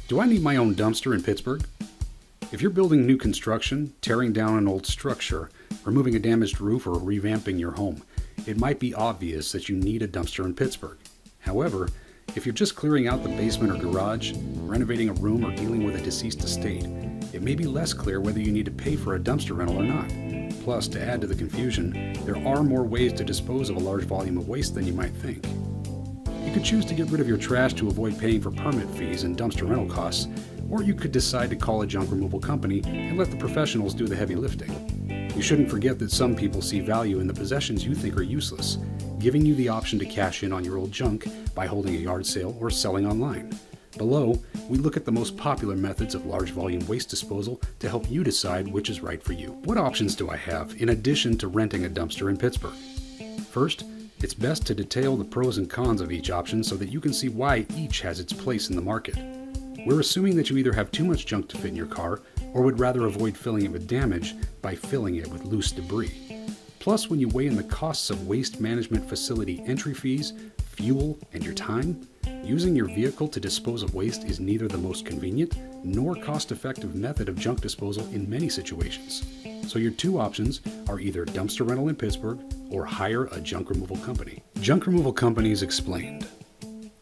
Do I need my own dumpster in Pittsburgh? If you're building new construction, tearing down an old structure, removing a damaged roof, or revamping your home, it might be obvious that you need a dumpster in Pittsburgh. However, if you're just clearing out the basement or garage, renovating a room, or dealing with a deceased estate, it may be less clear whether you need to pay for a dumpster rental or not. Plus, to add to the confusion, there are more ways to dispose of a large volume of waste than you might think. You could choose to get rid of your trash to avoid paying for permit fees and dumpster rental costs, or you could decide to call a junk removal company and let the professionals do the heavy lifting. You shouldn't forget that some people see value in the possessions you think are useless, giving you the option to cash in on your old junk by holding a yard sale or selling online. Below, we look at the most popular methods of large volume waste disposal to help you decide which is right for you. What options do I have in addition to renting a dumpster in Pittsburgh? First, it's best to detail the pros and cons of each option so that you can see why each has its place in the market. We're assuming that you either have too much junk to fit in your car or would rather avoid filling it with damage by filling it with loose debris. Plus, when you weigh in the costs of waste management facility entry fees, fuel, and your time, using your vehicle to dispose of waste is neither the most convenient nor cost-effective method of junk disposal in many situations. So your two options are either dumpster rental in Pittsburgh or hire a junk removal company. Junk removal companies explained.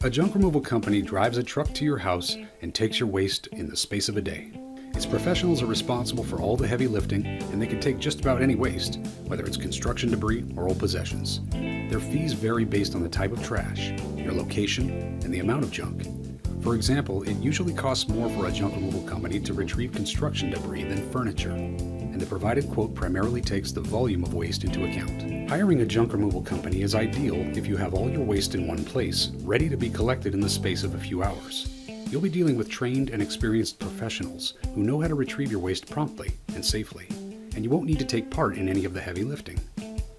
A junk removal company drives a truck to your house and takes your waste in the space of a day. Its professionals are responsible for all the heavy lifting, and they can take just about any waste, whether it's construction debris or old possessions. Their fees vary based on the type of trash, your location, and the amount of junk. For example, it usually costs more for a junk removal company to retrieve construction debris than furniture, and the provided quote primarily takes the volume of waste into account. Hiring a junk removal company is ideal if you have all your waste in one place, ready to be collected in the space of a few hours. You'll be dealing with trained and experienced professionals who know how to retrieve your waste promptly and safely, and you won't need to take part in any of the heavy lifting.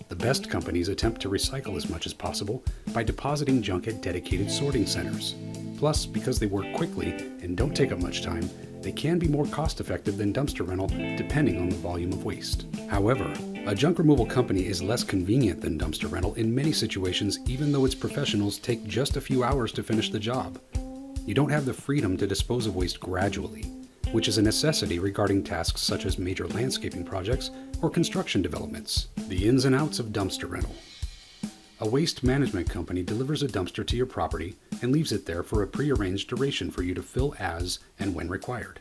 The best companies attempt to recycle as much as possible by depositing junk at dedicated sorting centers. Plus, because they work quickly and don't take up much time, they can be more cost-effective than dumpster rental depending on the volume of waste. However, a junk removal company is less convenient than dumpster rental in many situations, even though its professionals take just a few hours to finish the job. You don't have the freedom to dispose of waste gradually, which is a necessity regarding tasks such as major landscaping projects or construction developments. The ins and outs of dumpster rental. A waste management company delivers a dumpster to your property and leaves it there for a prearranged duration for you to fill as and when required.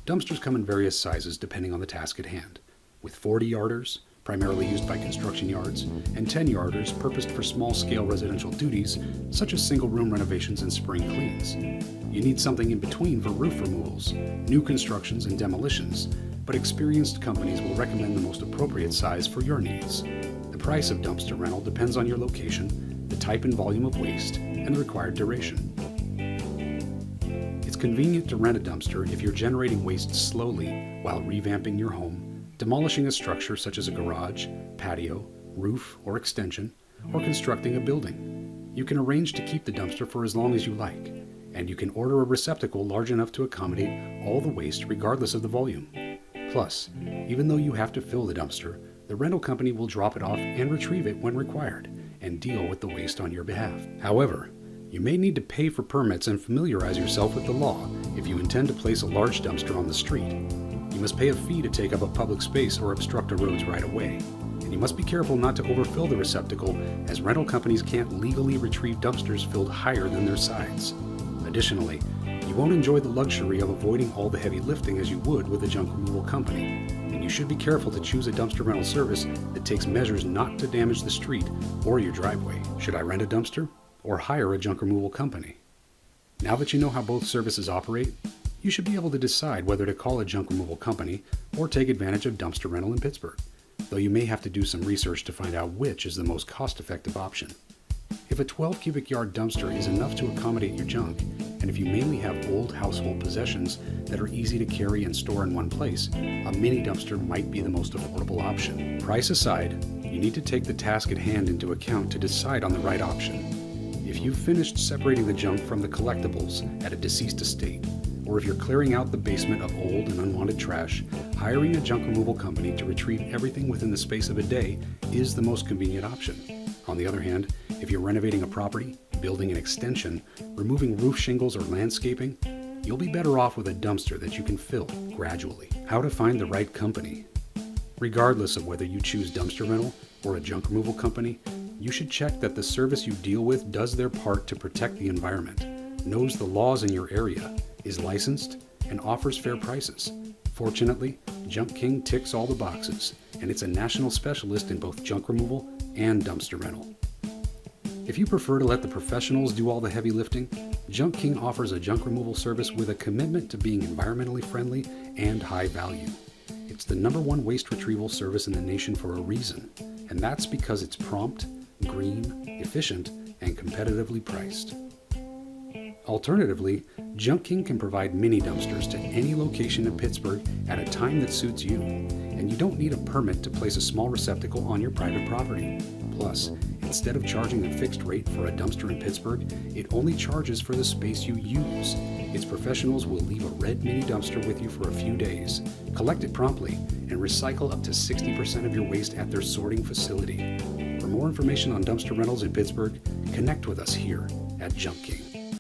Dumpsters come in various sizes depending on the task at hand, with 40-yarders, primarily used by construction yards, and 10-yarders purposed for small-scale residential duties such as single-room renovations and spring cleans. You need something in between for roof removals, new constructions, and demolitions, but experienced companies will recommend the most appropriate size for your needs. The price of dumpster rental depends on your location, the type and volume of waste, and the required duration. It's convenient to rent a dumpster if you're generating waste slowly while revamping your home, demolishing a structure such as a garage, patio, roof, or extension, or constructing a building. You can arrange to keep the dumpster for as long as you like, and you can order a receptacle large enough to accommodate all the waste regardless of the volume. Plus, even though you have to fill the dumpster, the rental company will drop it off and retrieve it when required, and deal with the waste on your behalf. However, you may need to pay for permits and familiarize yourself with the law if you intend to place a large dumpster on the street. You must pay a fee to take up a public space or obstruct a road's right of way. And you must be careful not to overfill the receptacle, as rental companies can't legally retrieve dumpsters filled higher than their sides. Additionally, you won't enjoy the luxury of avoiding all the heavy lifting as you would with a junk removal company. And you should be careful to choose a dumpster rental service that takes measures not to damage the street or your driveway. Should I rent a dumpster or hire a junk removal company? Now that you know how both services operate, you should be able to decide whether to call a junk removal company or take advantage of dumpster rental in Pittsburgh, though you may have to do some research to find out which is the most cost-effective option. If a 12 cubic yard dumpster is enough to accommodate your junk, and if you mainly have old household possessions that are easy to carry and store in one place, a mini dumpster might be the most affordable option. Price aside, you need to take the task at hand into account to decide on the right option. If you've finished separating the junk from the collectibles at a deceased estate, or if you're clearing out the basement of old and unwanted trash, hiring a junk removal company to retrieve everything within the space of a day is the most convenient option. On the other hand, if you're renovating a property, building an extension, removing roof shingles or landscaping, you'll be better off with a dumpster that you can fill gradually. How to find the right company. Regardless of whether you choose dumpster rental or a junk removal company, you should check that the service you deal with does their part to protect the environment, knows the laws in your area, is licensed, and offers fair prices. Fortunately, Junk King ticks all the boxes, and it's a national specialist in both junk removal and dumpster rental. If you prefer to let the professionals do all the heavy lifting, Junk King offers a junk removal service with a commitment to being environmentally friendly and high value. It's the #1 waste retrieval service in the nation for a reason, and that's because it's prompt, green, efficient, and competitively priced. Alternatively, Junk King can provide mini dumpsters to any location in Pittsburgh at a time that suits you, and you don't need a permit to place a small receptacle on your private property. Plus, instead of charging a fixed rate for a dumpster in Pittsburgh, it only charges for the space you use. Its professionals will leave a red mini dumpster with you for a few days, collect it promptly, and recycle up to 60% of your waste at their sorting facility. For more information on dumpster rentals in Pittsburgh, connect with us here at Junk King.